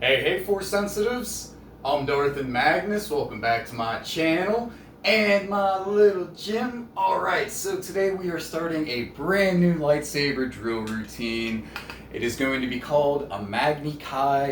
Hey, Force Sensitives. I'm Darth and Magnus. Welcome back to my channel and my little gym. Alright, so today we are starting a brand new lightsaber drill routine. It is going to be called Imagni,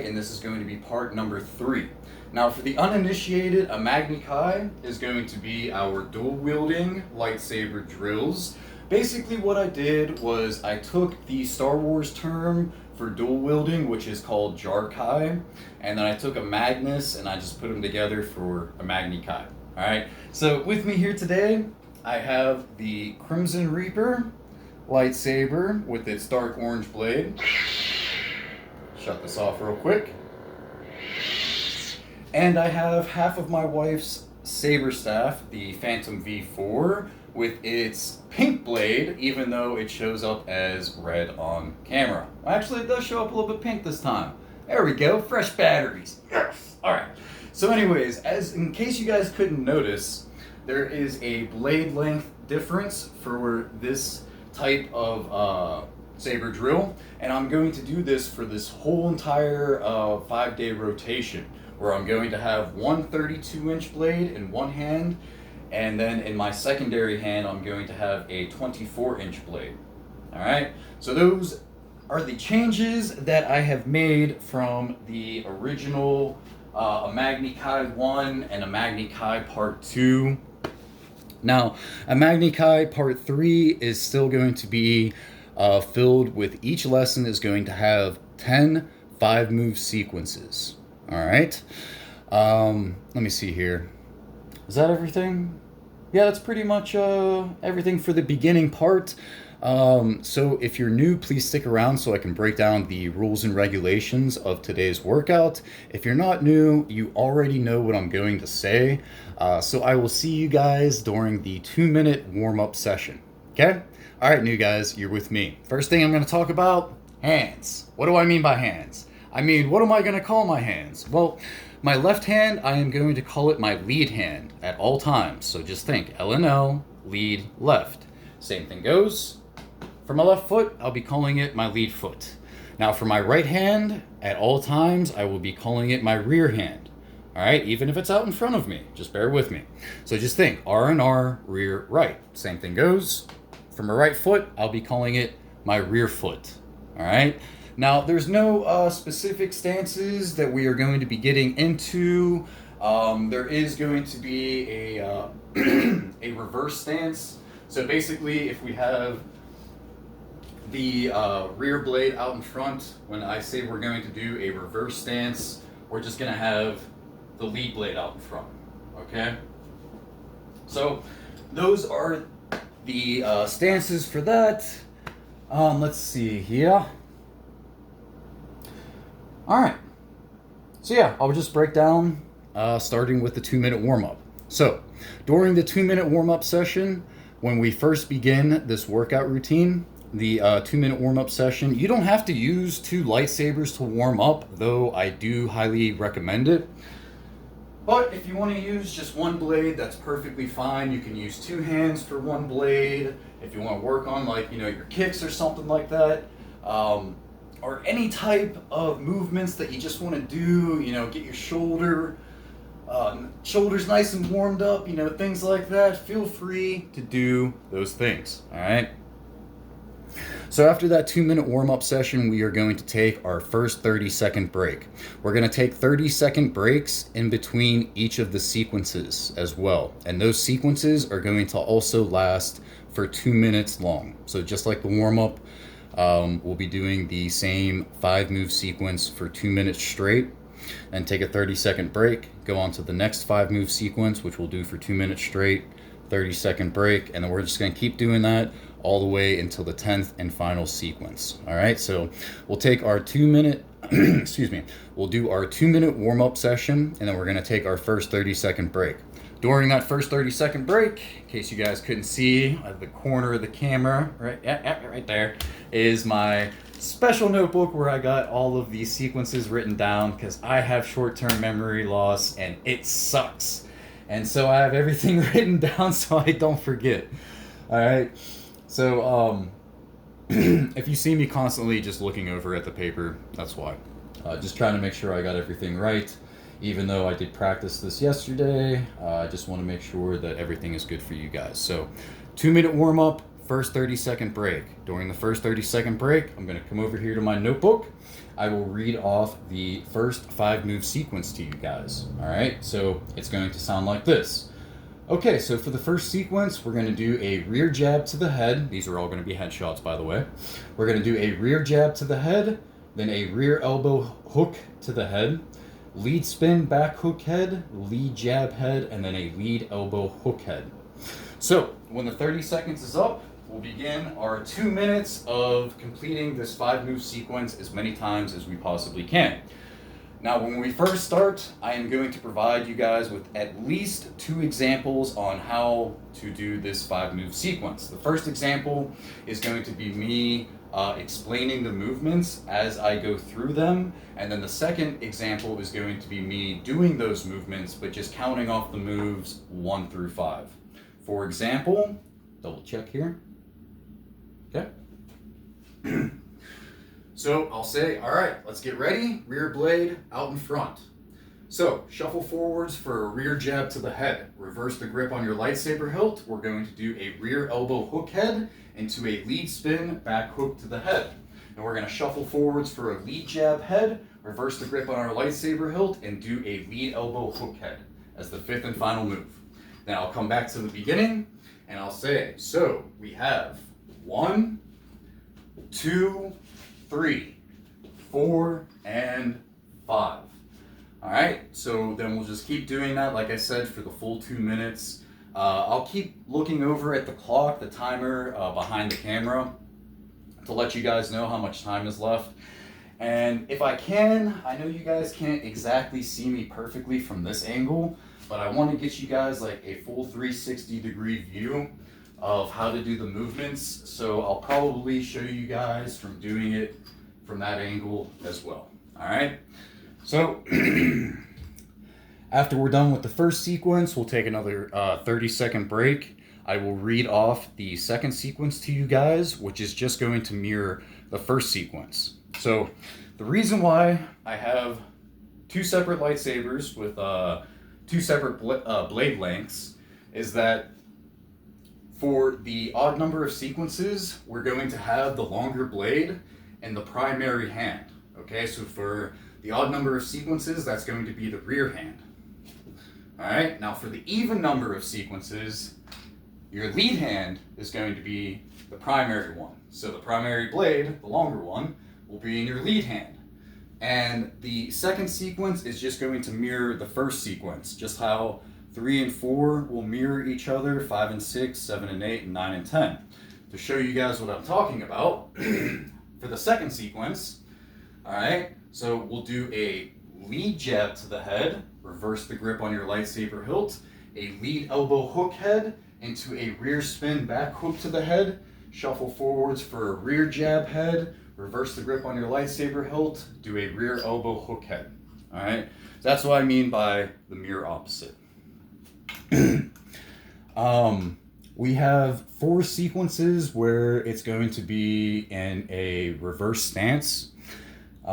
and this is going to be part number 3. Now, for the uninitiated, Imagni is going to be our dual wielding lightsaber drills. Basically, what I did was I took the Star Wars term for dual wielding, which is called Jarkai, and then I took a Magnus and I just put them together for a Magni Kai. Alright, so with me here today, I have the Crimson Reaper lightsaber with its dark orange blade. Shut this off real quick. And I have half of my wife's saber staff, the Phantom V4, with its pink blade, even though it shows up as red on camera. Actually, it does show up a little bit pink this time. There we go, fresh batteries. Yes! Alright, so anyways, as in case you guys couldn't notice, there is a blade length difference for this type of saber drill, and I'm going to do this for this whole entire 5-day rotation, where I'm going to have one 32-inch blade in one hand, and then in my secondary hand, I'm going to have a 24-inch blade. Alright, so those are the changes that I have made from the original Imagni Kai 1 and Imagni Kai Part 2. Now, Imagni Kai Part 3 is still going to be filled with each lesson is going to have 10 5-move sequences. Alright, let me see here. Is that everything? Yeah, that's pretty much everything for the beginning part. So if you're new, please stick around so I can break down the rules and regulations of today's workout. If you're not new, you already know what I'm going to say. So I will see you guys during the 2-minute warm-up session. Okay? Alright, new guys, you're with me. First thing I'm going to talk about, hands. What do I mean by hands? I mean, what am I going to call my hands? Well, my left hand, I am going to call it my lead hand at all times. So just think, LNL, lead, left. Same thing goes. For my left foot, I'll be calling it my lead foot. Now for my right hand, at all times, I will be calling it my rear hand. All right, even if it's out in front of me, just bear with me. So just think, R and R, rear, right. Same thing goes. For my right foot, I'll be calling it my rear foot. All right. Now, there's no specific stances that we are going to be getting into. There is going to be a, a reverse stance. So basically, if we have the rear blade out in front, when I say we're going to do a reverse stance, we're just going to have the lead blade out in front. Okay? So those are the stances for that. Let's see here. Alright, so yeah, I'll just break down starting with the 2-minute warm-up. So, during the 2-minute warm-up session, when we first begin this workout routine, the 2-minute warm-up session, you don't have to use 2 lightsabers to warm up, though I do highly recommend it. But if you want to use just one blade, that's perfectly fine. You can use 2 hands for one blade. If you want to work on, like, your kicks or something like that. Or any type of movements that you just want to do, get your shoulders nice and warmed up, things like that. Feel free to do those things, all right? So after that 2-minute warm-up session, we are going to take our first 30-second break. We're going to take 30-second breaks in between each of the sequences as well. And those sequences are going to also last for 2 minutes long. So just like the warm-up, we'll be doing the same 5-move sequence for 2 minutes straight, and take a 30-second break, go on to the next 5-move sequence, which we'll do for 2 minutes straight, 30-second break, and then we're just going to keep doing that all the way until the 10th and final sequence. All right, so we'll take our 2-minute, we'll do our 2-minute warm-up session, and then we're going to take our first 30-second break. During that first 30-second break, in case you guys couldn't see, at the corner of the camera, right there, is my special notebook where I got all of these sequences written down, because I have short-term memory loss and it sucks. And so I have everything written down so I don't forget. All right. So if you see me constantly just looking over at the paper, that's why. Just trying to make sure I got everything right. Even though I did practice this yesterday, I just want to make sure that everything is good for you guys. So 2-minute warm up, first 30-second break. During the first 30-second break, I'm going to come over here to my notebook. I will read off the first 5-move sequence to you guys. All right, so it's going to sound like this. Okay, so for the first sequence, we're going to do a rear jab to the head. These are all going to be headshots, by the way. We're going to do a rear jab to the head, then a rear elbow hook to the head, lead spin back hook head, lead jab head, and then a lead elbow hook head. So when the 30 seconds is up, we'll begin our 2 minutes of completing this 5-move sequence as many times as we possibly can. Now, when we first start, I am going to provide you guys with at least 2 examples on how to do this 5-move sequence. The first example is going to be me explaining the movements as I go through them, and then the second example is going to be me doing those movements but just counting off the moves 1 through 5. For example, double check here. Okay. So I'll say, all right, let's get ready. Rear blade out in front. So shuffle forwards for a rear jab to the head. Reverse the grip on your lightsaber hilt. We're going to do a rear elbow hook head into a lead spin back hook to the head. And we're going to shuffle forwards for a lead jab head. Reverse the grip on our lightsaber hilt and do a lead elbow hook head as the 5th and final move. Then I'll come back to the beginning and I'll say, so we have 1, 2, 3, 4, and 5. All right, so then we'll just keep doing that, like I said, for the full 2 minutes. I'll keep looking over at the clock, the timer behind the camera, to let you guys know how much time is left. And if I can, I know you guys can't exactly see me perfectly from this angle, but I want to get you guys like a full 360-degree view of how to do the movements. So I'll probably show you guys from doing it from that angle as well. All right. So after we're done with the first sequence, we'll take another 30-second break. I will read off the second sequence to you guys, which is just going to mirror the first sequence. So the reason why I have 2 separate lightsabers with 2 separate blade lengths is that for the odd number of sequences, we're going to have the longer blade in the primary hand. Okay, so for the odd number of sequences, that's going to be the rear hand. All right, now for the even number of sequences, your lead hand is going to be the primary one. So the primary blade, the longer one, will be in your lead hand. And the second sequence is just going to mirror the first sequence, just how 3 and 4 will mirror each other, 5 and 6, 7 and 8, and 9 and 10. To show you guys what I'm talking about, for the second sequence, all right, so we'll do a lead jab to the head, reverse the grip on your lightsaber hilt, a lead elbow hook head into a rear spin back hook to the head, shuffle forwards for a rear jab head, reverse the grip on your lightsaber hilt, do a rear elbow hook head. All right, so that's what I mean by the mirror opposite. We have 4 sequences where it's going to be in a reverse stance, which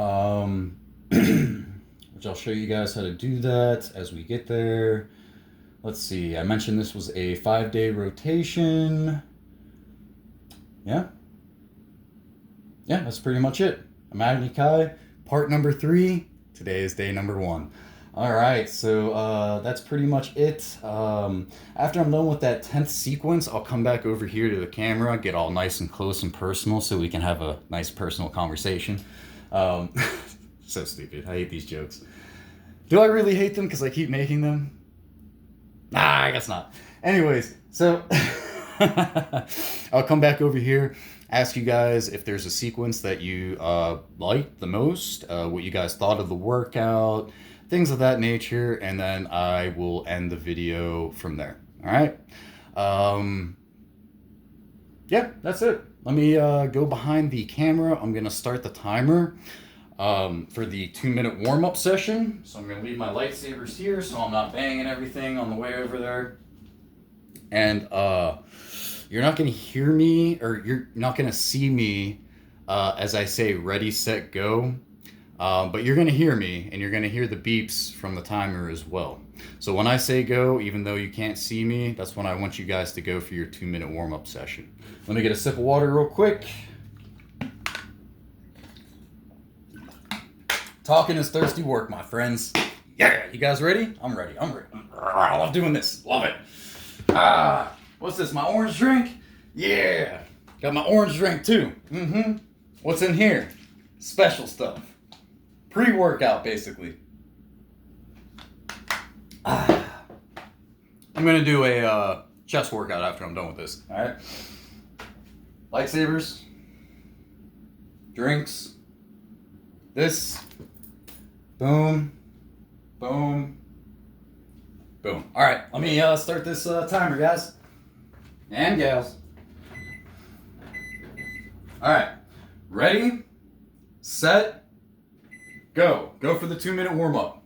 I'll show you guys how to do that as we get there. Let's see, I mentioned this was a 5-day rotation. Yeah, that's pretty much it. Imagni Kai, part number 3. Today is day number 1. All right, so that's pretty much it. After I'm done with that 10th sequence, I'll come back over here to the camera, get all nice and close and personal so we can have a nice personal conversation. So stupid. I hate these jokes. Do I really hate them because I keep making them? Nah, I guess not. Anyways, so I'll come back over here, ask you guys if there's a sequence that you liked the most, what you guys thought of the workout, things of that nature, and then I will end the video from there. All right. Yeah, that's it. Let me go behind the camera. I'm gonna start the timer for the 2-minute warm-up session. So I'm gonna leave my lightsabers here so I'm not banging everything on the way over there. And you're not gonna hear me, or you're not gonna see me as I say ready, set, go. But you're going to hear me, and you're going to hear the beeps from the timer as well. So when I say go, even though you can't see me, that's when I want you guys to go for your 2-minute warm-up session. Let me get a sip of water real quick. Talking is thirsty work, my friends. Yeah, you guys ready? I'm ready. I love doing this. Love it. What's this, my orange drink? Yeah, got my orange drink too. What's in here? Special stuff. Pre-workout, basically. I'm gonna do a chest workout after I'm done with this. All right. Lightsabers. Drinks. This. Boom. Boom. Boom. All right. Let me start this timer, guys and gals. All right. Ready, set, go. Go for the 2-minute warm-up.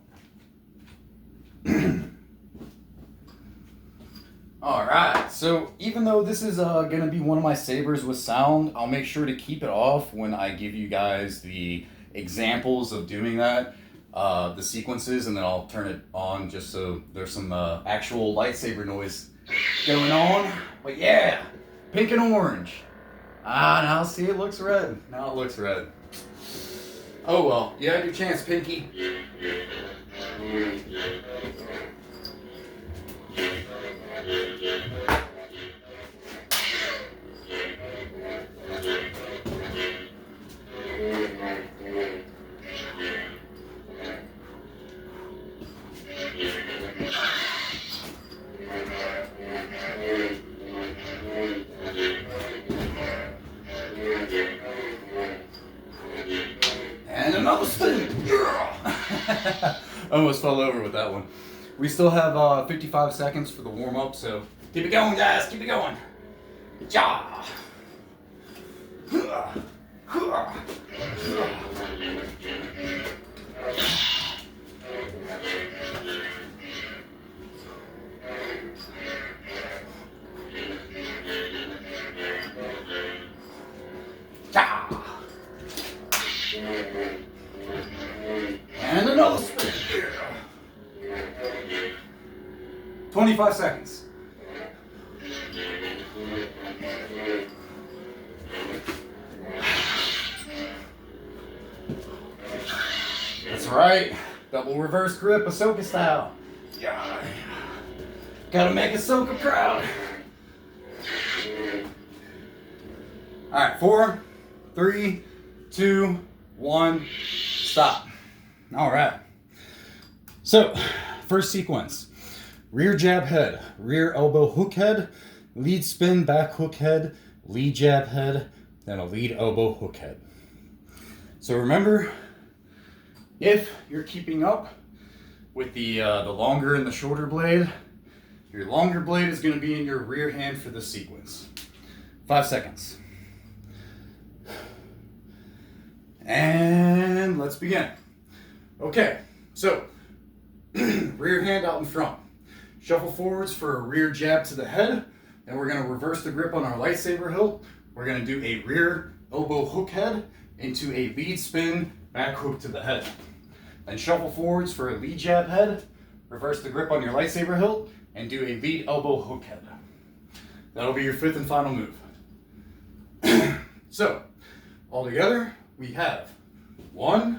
All right, so even though this is going to be one of my sabers with sound, I'll make sure to keep it off when I give you guys the examples of doing that, the sequences, and then I'll turn it on just so there's some actual lightsaber noise going on. But yeah, pink and orange. Now see, it looks red. Now it looks red. Oh well, you had your chance, Pinky. And another spin. Almost fell over with that one. We still have 55 seconds for the warm up, so keep it going, guys. Keep it going. Ja. And another spin. 25 seconds. That's right. Double reverse grip, Ahsoka style. Yeah. Gotta make Ahsoka proud. All right, 4, 3, 2, 1, stop. All right. So, first sequence. Rear jab head, rear elbow hook head, lead spin back hook head, lead jab head, then a lead elbow hook head. So remember, if you're keeping up with the longer and the shorter blade, your longer blade is going to be in your rear hand for this sequence. 5 seconds. And let's begin. Okay, so rear hand out in front. Shuffle forwards for a rear jab to the head. Then we're going to reverse the grip on our lightsaber hilt. We're going to do a rear elbow hook head into a lead spin back hook to the head. Then shuffle forwards for a lead jab head. Reverse the grip on your lightsaber hilt and do a lead elbow hook head. That'll be your 5th and final move. So, all together, we have 1,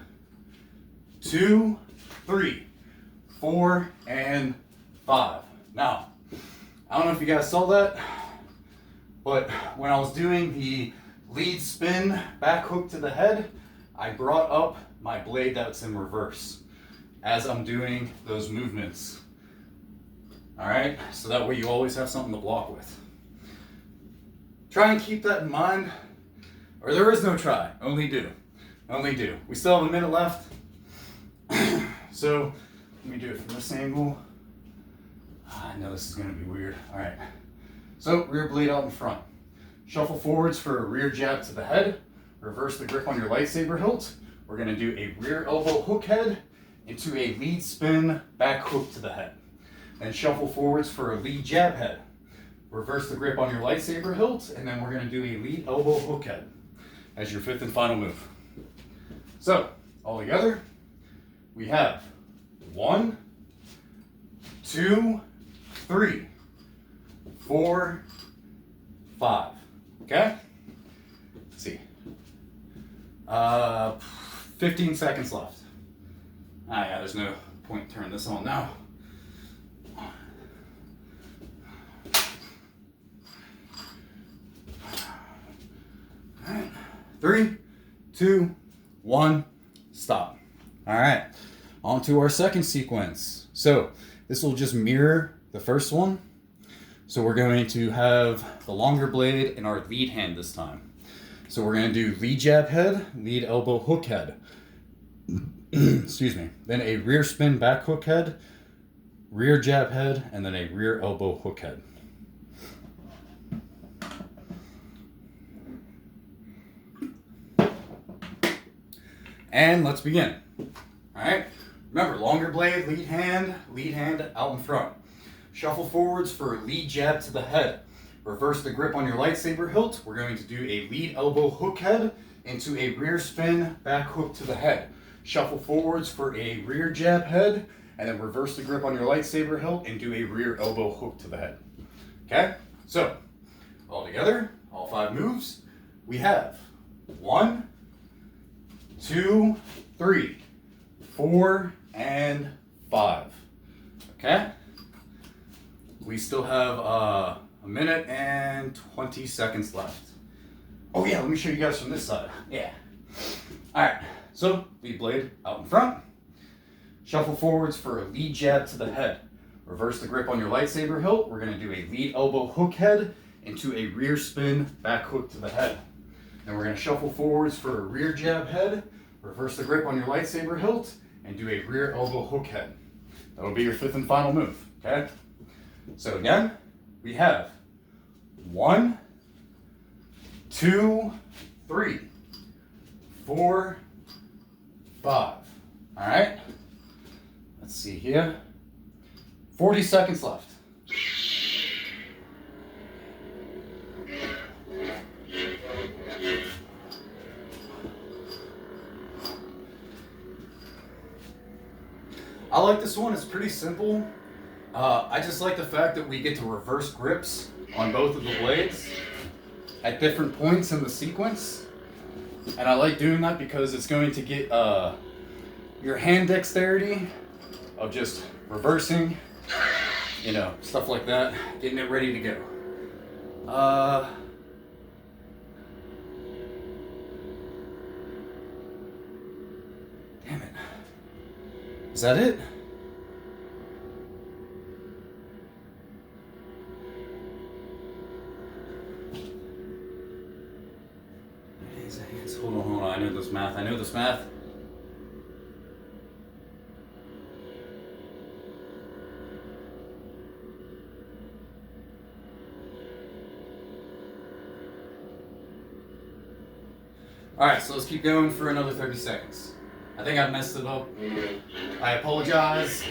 2, 3, 4, and 5. Now, I don't know if you guys saw that, but when I was doing the lead spin back hook to the head, I brought up my blade that's in reverse as I'm doing those movements. All right, so that way you always have something to block with. Try and keep that in mind, or there is no try, only do. Only do. We still have a minute left. So let me do it from this angle. I know this is going to be weird. All right. So rear blade out in front. Shuffle forwards for a rear jab to the head. Reverse the grip on your lightsaber hilt. We're going to do a rear elbow hook head into a lead spin back hook to the head. Then shuffle forwards for a lead jab head. Reverse the grip on your lightsaber hilt, and then we're going to do a lead elbow hook head as your 5th and final move. So, All together, we have 1, 2, 3, 4, 5. Okay? Let's see. 15 seconds left. Ah, yeah, there's no point in turning this on now. All right. 3, 2, 1, stop. All right, on to our second sequence. So this will just mirror the first one. So we're going to have the longer blade in our lead hand this time. So we're going to do lead jab head, lead elbow hook head. Excuse me. Then a rear spin back hook head, rear jab head, and then a rear elbow hook head. And let's begin. All right. Remember, longer blade, lead hand out in front. Shuffle forwards for a lead jab to the head. Reverse the grip on your lightsaber hilt. We're going to do a lead elbow hook head into a rear spin back hook to the head. Shuffle forwards for a rear jab head, and then reverse the grip on your lightsaber hilt and do a rear elbow hook to the head. Okay? So, all together, all 5 moves, we have 1, 2, 3, 4, and 5. Okay? We still have a minute and 20 seconds left. Oh yeah, let me show you guys from this side. Yeah. All right, so lead blade out in front. Shuffle forwards for a lead jab to the head. Reverse the grip on your lightsaber hilt. We're gonna do a lead elbow hook head into a rear spin back hook to the head. Then we're gonna shuffle forwards for a rear jab head. Reverse the grip on your lightsaber hilt and do a rear elbow hook head. That'll be your 5th and final move, okay? So again, we have 1, 2, 3, 4, 5. All right, let's see here. 40 seconds left. I like this one, it's pretty simple. I just like the fact that we get to reverse grips on both of the blades at different points in the sequence. And I like doing that because it's going to get your hand dexterity of just reversing, stuff like that, getting it ready to go. Damn it. Is that it? Hold on. I know this math. All right, so let's keep going for another 30 seconds. I think I messed it up. I apologize.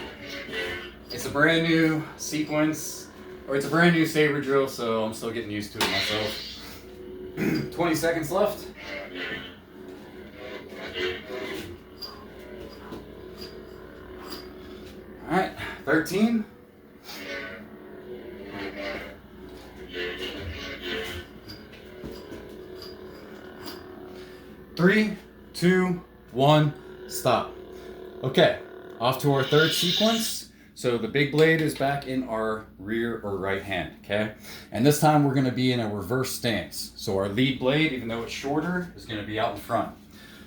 It's a brand new sequence, or it's a brand new saber drill, so I'm still getting used to it myself. 20 seconds left. All right, 13. 3, 2, 1, stop. Okay, off to our third sequence. So the big blade is back in our rear or right hand, okay? And this time we're gonna be in a reverse stance. So our lead blade, even though it's shorter, is gonna be out in front.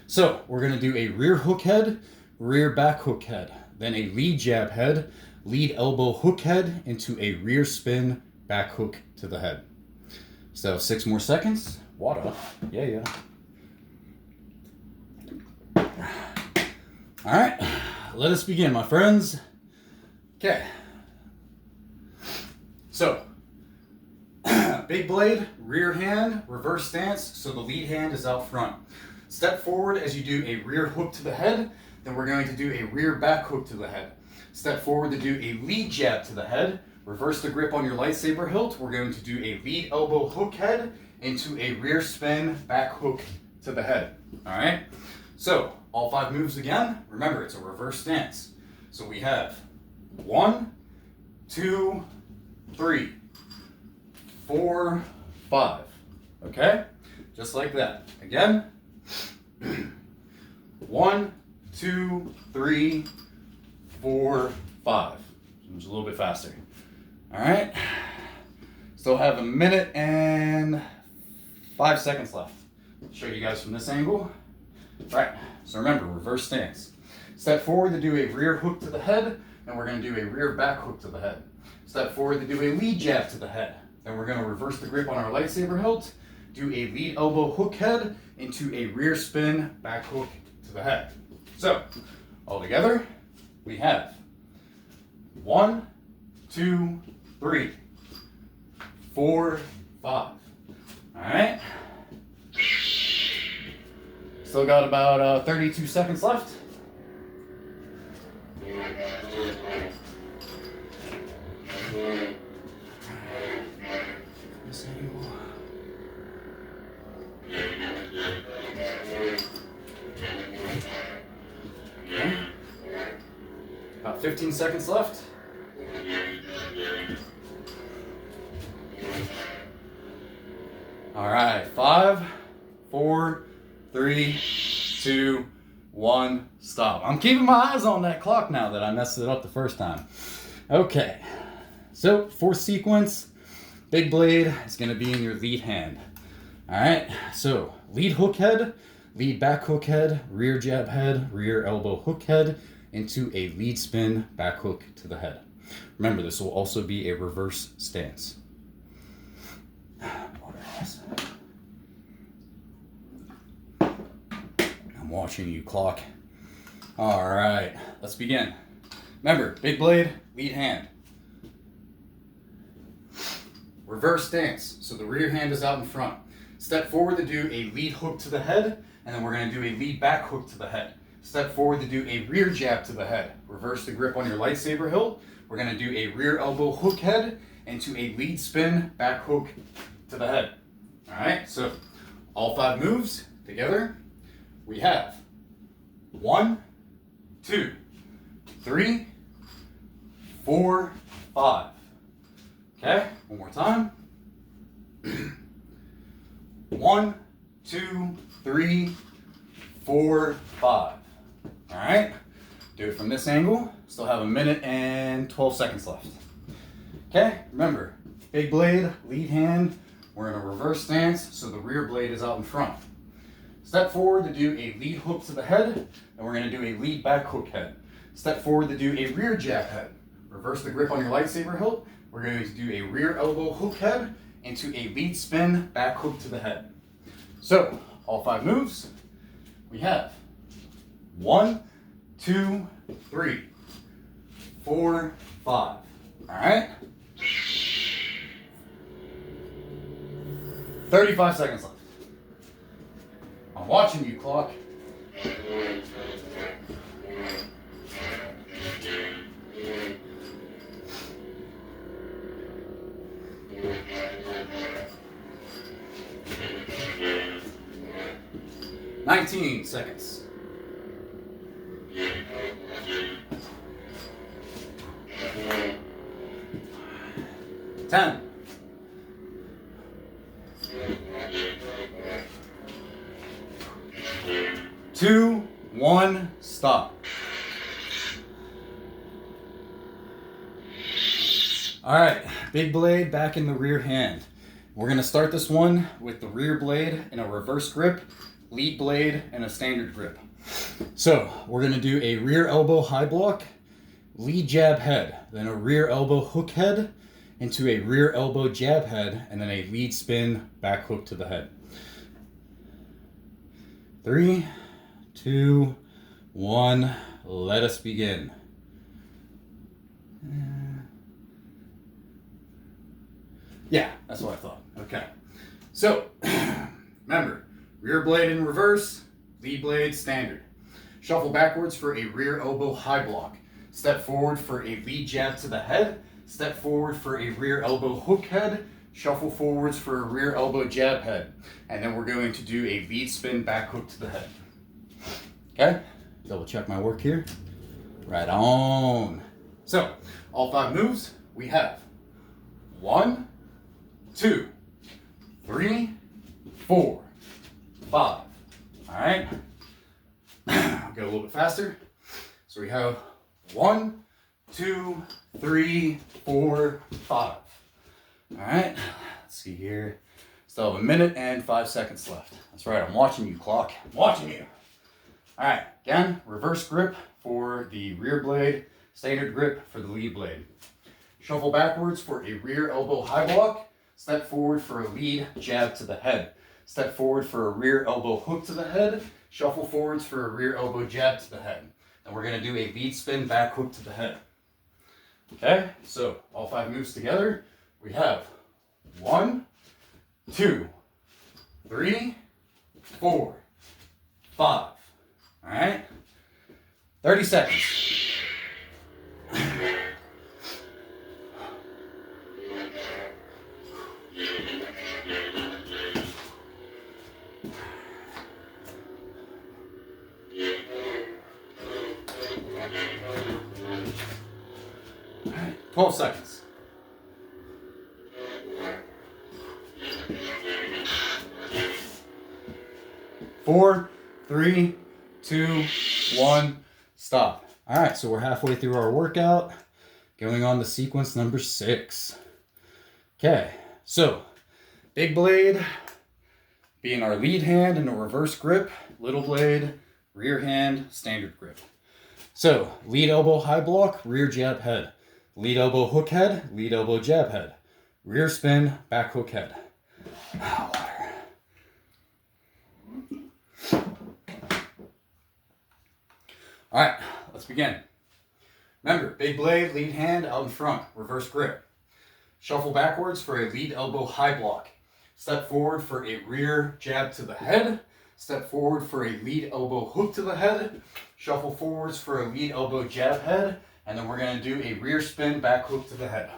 So we're gonna do a rear hook head, rear back hook head, then a lead jab head, lead elbow hook head into a rear spin back hook to the head. So 6 more seconds. Water. Yeah. All right, let us begin, my friends. Okay. So, big blade, rear hand, reverse stance, so the lead hand is out front. Step forward as you do a rear hook to the head, then we're going to do a rear back hook to the head. Step forward to do a lead jab to the head, reverse the grip on your lightsaber hilt, we're going to do a lead elbow hook head into a rear spin back hook to the head. All right? So, all 5 moves again. Remember, it's a reverse stance. So we have 1, 2, 3, 4, 5. Okay? Just like that. Again. 1, 2, 3, 4, 5. Just a little bit faster. All right. Still have a minute and 5 seconds left. Show you guys from this angle. All right. So remember, reverse stance. Step forward to do a rear hook to the head, and we're going to do a rear back hook to the head. Step forward to do a lead jab to the head. Then we're going to reverse the grip on our lightsaber hilt, do a lead elbow hook head into a rear spin back hook to the head. So, all together, we have 1, 2, 3, 4, 5. All right. Still got about 32 seconds left. This angle. Okay. About 15 seconds left. All right, 5, 4, 3, 2, 1, stop. I'm keeping my eyes on that clock now that I messed it up the first time. Okay, so 4th sequence, big blade is going to be in your lead hand. All right, so lead hook head, lead back hook head, rear jab head, rear elbow hook head into a lead spin back hook to the head. Remember, this will also be a reverse stance. I'm watching you, clock. All right, let's begin. Remember, big blade, lead hand. Reverse stance, so the rear hand is out in front. Step forward to do a lead hook to the head, and then we're going to do a lead back hook to the head. Step forward to do a rear jab to the head. Reverse the grip on your lightsaber hilt. We're going to do a rear elbow hook head into a lead spin back hook to the head. All right, so all 5 moves together. We have 1, 2, 3, 4, 5. Okay, one more time. 1, 2, 3, 4, 5. All right, do it from this angle. Still have a minute and 12 seconds left. Okay, remember, big blade, lead hand. We're in a reverse stance, so the rear blade is out in front. Step forward to do a lead hook to the head, and we're going to do a lead back hook head. Step forward to do a rear jab head. Reverse the grip on your lightsaber hilt. We're going to do a rear elbow hook head into a lead spin back hook to the head. So, all 5 moves, we have 1, 2, 3, 4, 5. All right? 35 seconds left. I'm watching you, clock. Nineteen seconds. 10. 2, 1, stop. All right, big blade back in the rear hand. We're gonna start this one with the rear blade in a reverse grip, lead blade in a standard grip. So we're gonna do a rear elbow high block, lead jab head, then a rear elbow hook head into a rear elbow jab head, and then a lead spin back hook to the head. 3, 2, 1, let us begin. Yeah, that's what I thought. Okay. So, remember, rear blade in reverse, lead blade standard. Shuffle backwards for a rear elbow high block. Step forward for a lead jab to the head. Step forward for a rear elbow hook head. Shuffle forwards for a rear elbow jab head. And then we're going to do a lead spin back hook to the head. Okay, double check my work here. Right on. So, all 5 moves we have 1, 2, 3, 4, 5. All right. I'll go a little bit faster. So we have 1, 2, 3, 4, 5. All right. Let's see here. Still have 1 minute and 5 seconds left. That's right. I'm watching you, clock. I'm watching you. All right. Again, reverse grip for the rear blade. Standard grip for the lead blade. Shuffle backwards for a rear elbow high block. Step forward for a lead jab to the head. Step forward for a rear elbow hook to the head. Shuffle forwards for a rear elbow jab to the head. And we're going to do a lead spin back hook to the head. Okay, so all 5 moves together. We have 1, 2, 3, 4, 5. All right, 30 seconds. All right, 12 seconds. 4, 3, 2, 1, stop. All right, so we're halfway through our workout, going on to sequence number 6. Okay, so big blade being our lead hand in a reverse grip, little blade, rear hand, standard grip. So lead elbow high block, rear jab head. Lead elbow hook head, lead elbow jab head. Rear spin, back hook head. Water. All right, let's begin. Remember, big blade, lead hand out in front, reverse grip. Shuffle backwards for a lead elbow high block. Step forward for a rear jab to the head. Step forward for a lead elbow hook to the head. Shuffle forwards for a lead elbow jab head. And then we're going to do a rear spin back hook to the head.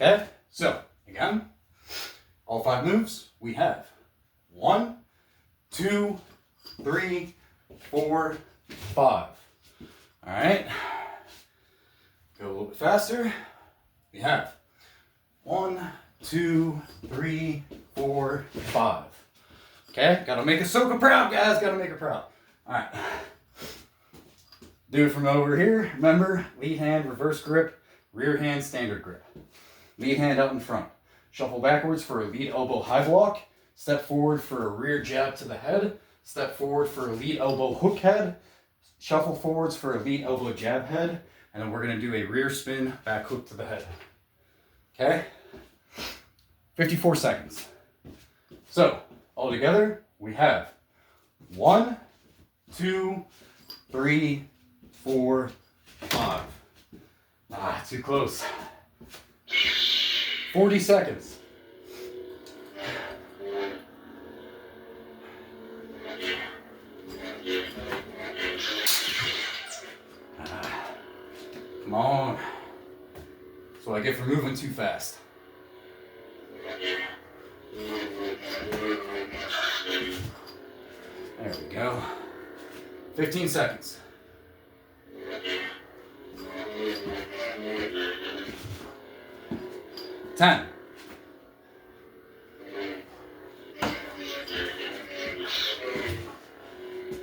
Okay, so again, all 5 moves we have 1, 2, 3, 4, 5. All right, go a little bit faster. We have 1, 2, 3, 4, 5. Okay, gotta make Ahsoka proud, guys. Gotta make her proud. All right, do it from over here. Remember, lead hand, reverse grip, rear hand, standard grip. Lead hand out in front. Shuffle backwards for a lead elbow high block. Step forward for a rear jab to the head. Step forward for a lead elbow hook head. Shuffle forwards for a lead elbow jab head. And then we're gonna do a rear spin back hook to the head. Okay? 54 seconds. So, all together, we have 1, 2, 3, 4, 5. Ah, too close. 40 seconds. Come on. That's what I get for moving too fast. There we go. 15 seconds. 10.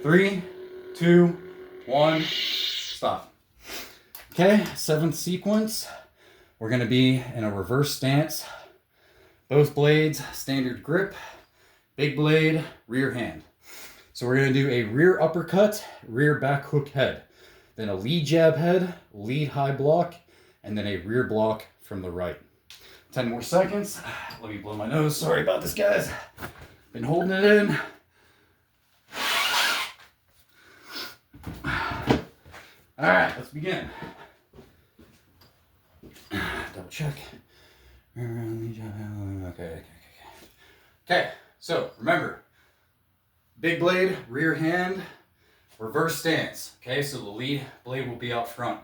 3, 2, 1, stop. Okay, 7th sequence. We're going to be in a reverse stance. Both blades, standard grip. Big blade, rear hand. So we're going to do a rear uppercut, rear back hook head. Then a lead jab head, lead high block, and then a rear block from the right. 10 more seconds. Let me blow my nose. Sorry about this, guys. Been holding it in. All right, let's begin. Double check. Okay, so remember, big blade, rear hand, reverse stance. Okay, so the lead blade will be out front.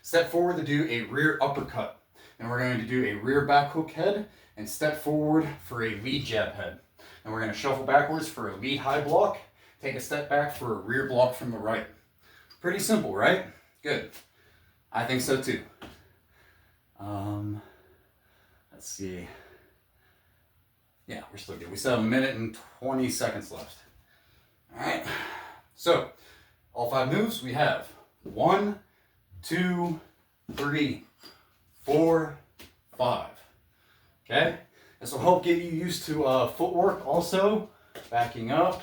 Step forward to do a rear uppercut. And we're going to do a rear back hook head and step forward for a lead jab head. And we're going to shuffle backwards for a lead high block take a step back for a rear block from the right. Pretty simple, right? Good. I think so too. Let's see. Yeah, we're still good. We still have 1 minute and 20 seconds left. All right. So, all 5 moves we have 1, 2, 3, 4, 5. Okay? This will help get you used to footwork also. Backing up.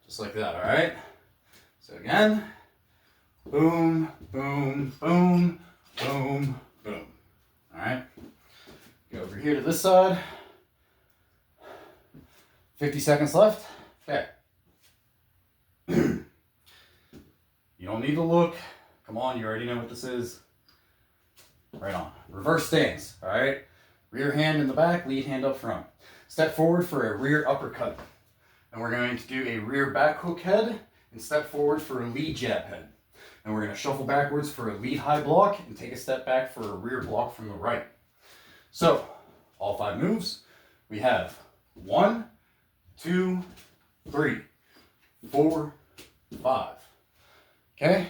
Just like that, all right? So again, boom, boom, boom, boom, boom. All right? Go over here to this side. 50 seconds left. Okay. You don't need to look. Come on, you already know what this is. Right on. Reverse stance, all right? Rear hand in the back, lead hand up front. Step forward for a rear uppercut. And we're going to do a rear back hook head and step forward for a lead jab head. And we're going to shuffle backwards for a lead high block and take a step back for a rear block from the right. So, all 5 moves, we have 1, 2, 3, 4, 5. Okay?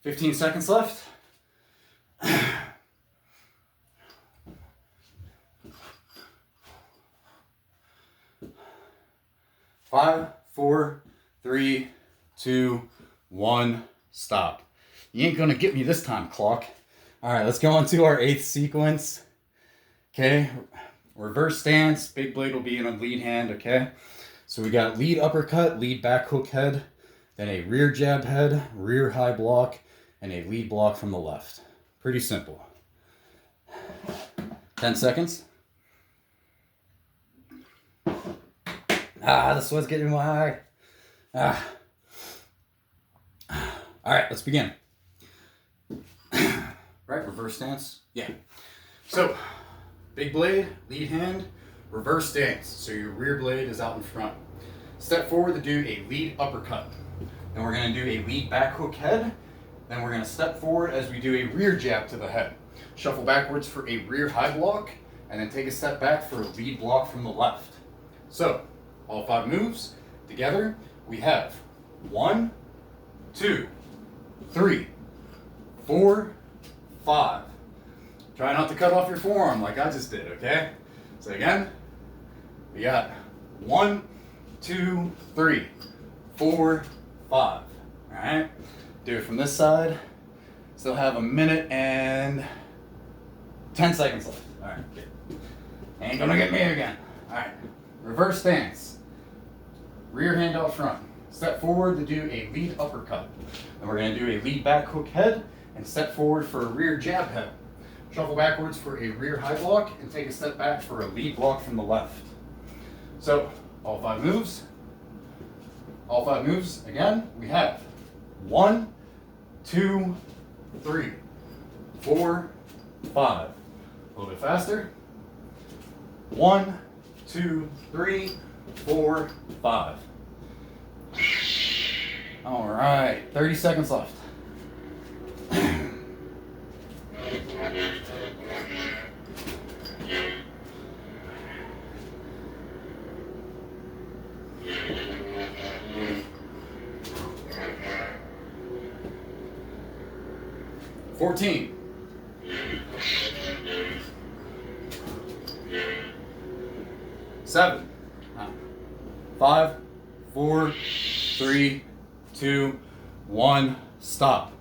15 seconds left. 5, 4, 3, 2, 1, stop. You ain't gonna get me this time, clock. All right, let's go on to our 8th sequence. Okay, reverse stance, big blade will be in a lead hand, okay? So we got lead uppercut, lead back hook head, then a rear jab head, rear high block, and a lead block from the left. Pretty simple. 10 seconds. The sweat's getting in my eye. All right, let's begin. Right, reverse stance. Yeah. So, big blade, lead hand, reverse stance. So your rear blade is out in front. Step forward to do a lead uppercut. Then we're going to do a lead back hook head. Then we're going to step forward as we do a rear jab to the head. Shuffle backwards for a rear high block, and then take a step back for a lead block from the left. So, all 5 moves together, we have 1, 2, 3, 4, 5. Try not to cut off your forearm like I just did, okay? So again, we got 1, 2, 3, 4, 5. All right, do it from this side. Still have 1 minute and 10 seconds left. All right, good. Ain't gonna get me again. All right, reverse stance. Rear hand out front. Step forward to do a lead uppercut. And we're going to do a lead back hook head and step forward for a rear jab head. Shuffle backwards for a rear high block and take a step back for a lead block from the left. So, all 5 moves. All 5 moves, again, we have 1, 2, 3, 4, 5. A little bit faster. 1, 2, 3, 4, 5. All right, 30 seconds left. $14. 7. 5, 4, 3, 2, 1, stop.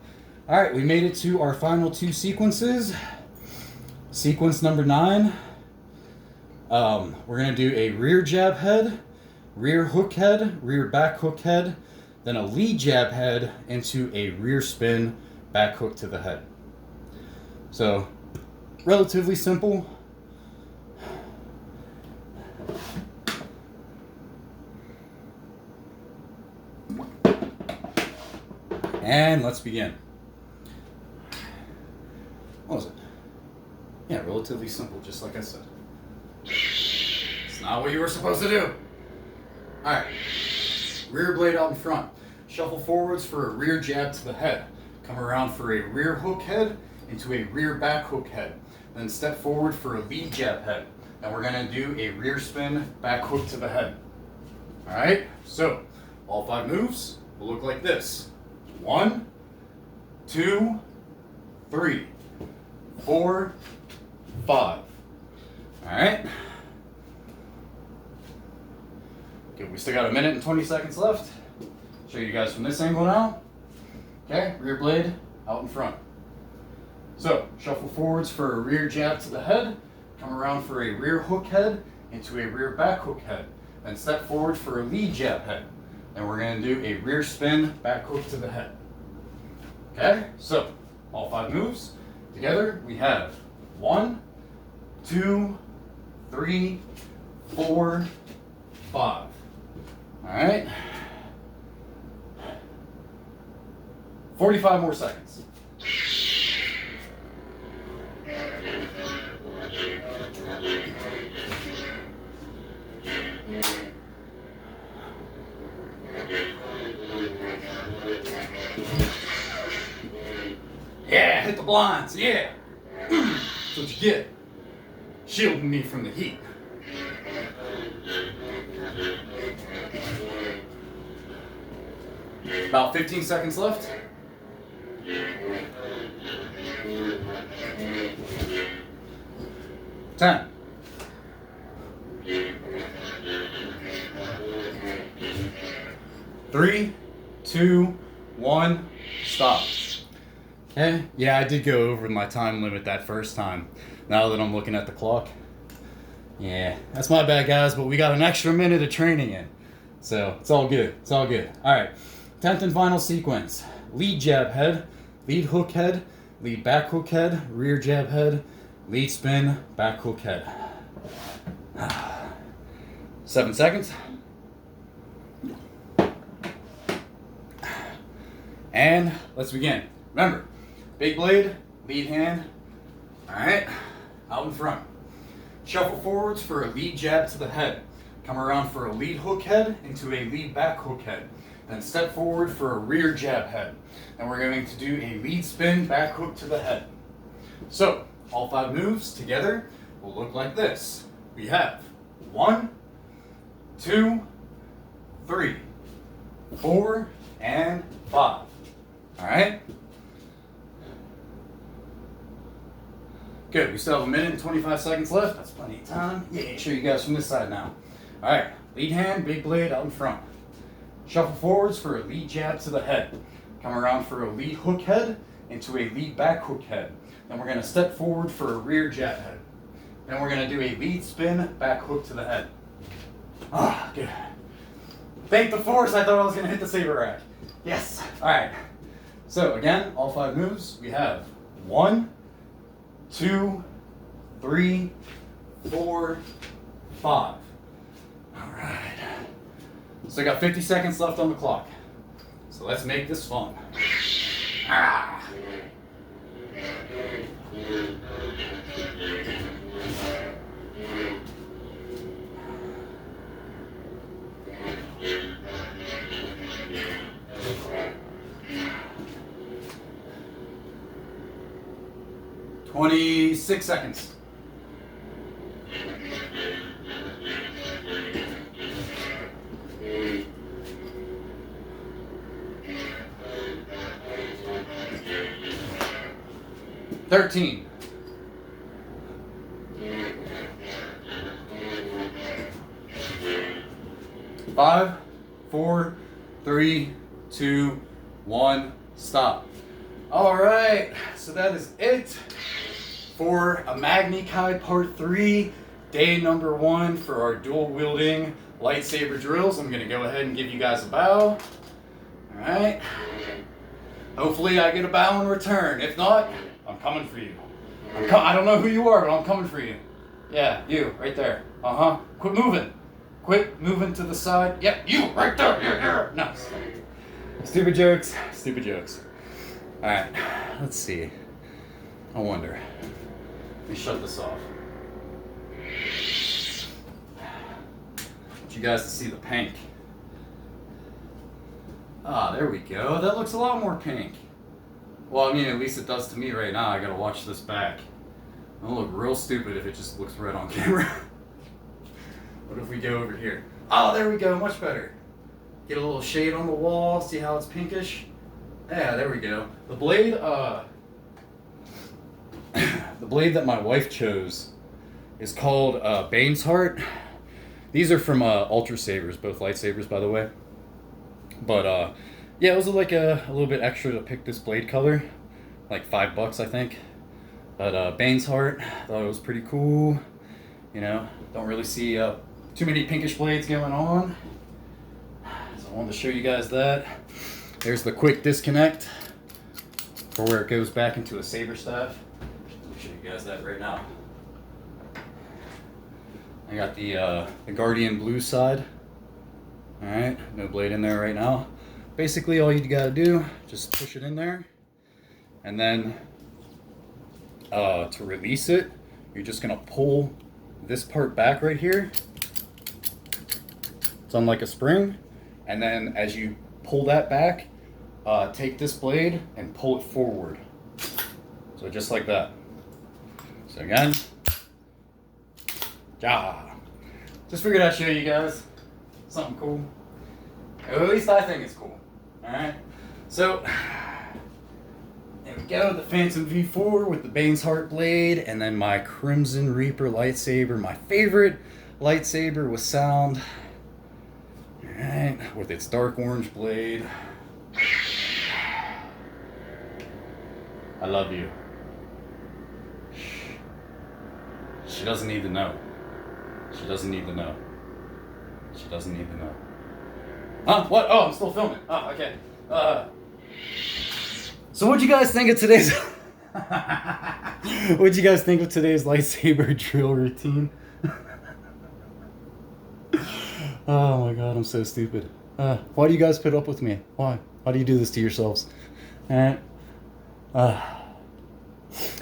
All right, we made it to our final 2 sequences. Sequence number 9. We're gonna do a rear jab head, rear hook head, rear back hook head, then a lead jab head into a rear spin back hook to the head. So, relatively simple. And let's begin. What was it? Yeah, relatively simple, just like I said. It's not what you were supposed to do. Alright. Rear blade out in front. Shuffle forwards for a rear jab to the head. Come around for a rear hook head into a rear back hook head. Then step forward for a lead jab head. And we're going to do a rear spin back hook to the head. Alright? So, all 5 moves will look like this. 1, 2, 3, 4, 5. Alright. Okay, we still got a minute and 20 seconds left. Show you guys from this angle now. Okay, rear blade out in front. So, shuffle forwards for a rear jab to the head, come around for a rear hook head into a rear back hook head, then step forward for a lead jab head. Then we're going to do a rear spin back hook to the head. Okay, so all 5 moves together we have 1, 2, 3, 4, 5. Alright. 45 more seconds. Yeah, hit the blinds, yeah. That's what you get. Shielding me from the heat. About 15 seconds left. 10. 3, 2, 1, stop. Okay, yeah, I did go over my time limit that first time. Now that I'm looking at the clock. Yeah, that's my bad, guys, but we got an extra minute of training in. So, it's all good. It's all good. Alright, 10th and final sequence. Lead jab head, lead hook head, lead back hook head, rear jab head, lead spin, back hook head. 7 seconds. And let's begin. Remember, big blade, lead hand. Alright, out in front. Shuffle forwards for a lead jab to the head. Come around for a lead hook head into a lead back hook head. Then step forward for a rear jab head. And we're going to do a lead spin back hook to the head. So, all 5 moves together will look like this. We have 1, 2, 3, 4, and 5. Alright? Good, we still have a minute and 25 seconds left. That's plenty of time. Yeah, show you guys from this side now. Alright, lead hand, big blade out in front. Shuffle forwards for a lead jab to the head. Come around for a lead hook head into a lead back hook head. Then we're going to step forward for a rear jab head. Then we're going to do a lead spin back hook to the head. Ah, good. Thank the force, I thought I was going to hit the saber rack. Yes. Alright. So again, all 5 moves, we have 1, 2, 3, 4, 5. Alright. So I got 50 seconds left on the clock. So let's make this fun. Ah. $26 seconds. $13. 5, 4, 3, 2, 1, stop. All right, so that is it for Imagni Part 3, day number 1 for our dual wielding lightsaber drills. I'm gonna go ahead and give you guys a bow. All right. Hopefully I get a bow in return. If not, I'm coming for you. I don't know who you are, but I'm coming for you. Yeah, you, right there. Uh-huh. Quit moving. Quit moving to the side. Yep, you, right there. Yeah. No. Stupid jokes. Stupid jokes. All right, let's see. I wonder. Let me shut this off. I want you guys to see the pink. Ah, there we go. That looks a lot more pink. Well, I mean, at least it does to me right now. I gotta watch this back. It'll look real stupid if it just looks red on camera. What if we go over here? Oh, there we go. Much better. Get a little shade on the wall, see how it's pinkish? Yeah, there we go. The blade, the blade that my wife chose is called Bane's Heart. These are from Ultra Sabers, both lightsabers, by the way. But yeah, it was like a little bit extra to pick this blade color, like $5, I think. But Bane's Heart, thought it was pretty cool. You know, don't really see too many pinkish blades going on. So I wanted to show you guys that. There's the quick disconnect for where it goes back into a saber staff. I'll show you guys that right now. I got the Guardian Blue side. Alright, no blade in there right now. Basically all you gotta do, just push it in there. And then to release it, you're just gonna pull this part back right here. It's on like a spring. And then as you pull that back, take this blade and pull it forward. So just like that. So again, just figured I'd show you guys something cool. At least I think it's cool. Alright, so there we go, the Phantom V4 with the Bane's Heart blade, and then my Crimson Reaper lightsaber, my favorite lightsaber with sound. Alright, with its dark orange blade. I love you. She doesn't need to know. She doesn't need to know. She doesn't need to know. Huh? What? Oh, I'm still filming. Oh, okay. So what'd you guys think of today's... What'd you guys think of today's lightsaber drill routine? Oh my god, I'm so stupid. Why do you guys put up with me? Why? Why do you do this to yourselves? Alright.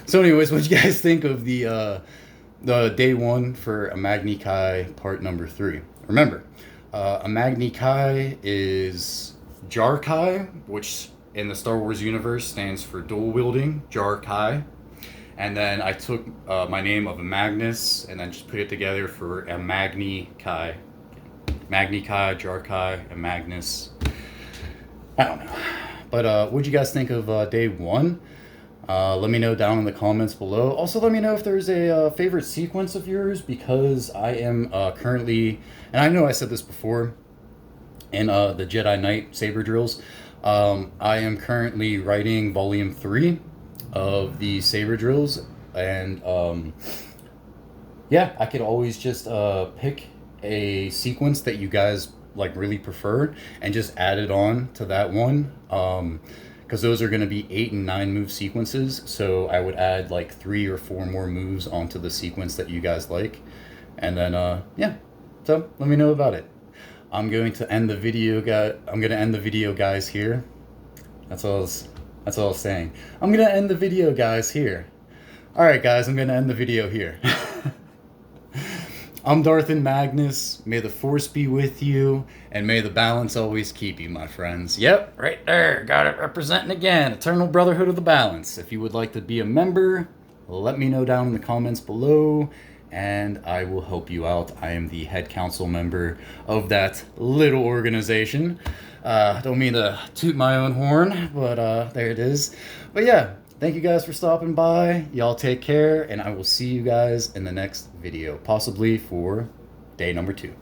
So anyways, what'd you guys think of the day one for Imagni Kai part number 3? Remember, Imagni Kai is Jar Kai, which in the Star Wars universe stands for dual wielding, Jar Kai. And then I took my name of Magnus and then just put it together for Imagni Kai. Magni Kai, Jar Kai, and Magnus. I don't know. But what'd you guys think of day one? Let me know down in the comments below. Also, let me know if there's a favorite sequence of yours, because I am currently, and I know I said this before in the Jedi Knight saber drills, I am currently writing volume 3 of the saber drills, and yeah, I could always just pick a sequence that you guys like really prefer and just add it on to that one, because those are going to be 8 and 9 move sequences, so I would add like 3 or 4 more moves onto the sequence that you guys like, and then yeah, so let me know about it. I'm going to end the video, guys, here. That's all I was saying. I'm gonna end the video, guys, here. All right, guys, I'm gonna end the video here. I'm Darth and Magnus. May the Force be with you, and may the balance always keep you, my friends. Yep, right there. Got it representing again. Eternal Brotherhood of the Balance. If you would like to be a member, let me know down in the comments below, and I will help you out. I am the head council member of that little organization. Don't mean to toot my own horn, but there it is. But yeah, thank you guys for stopping by. Y'all take care, and I will see you guys in the next video, possibly for day number 2.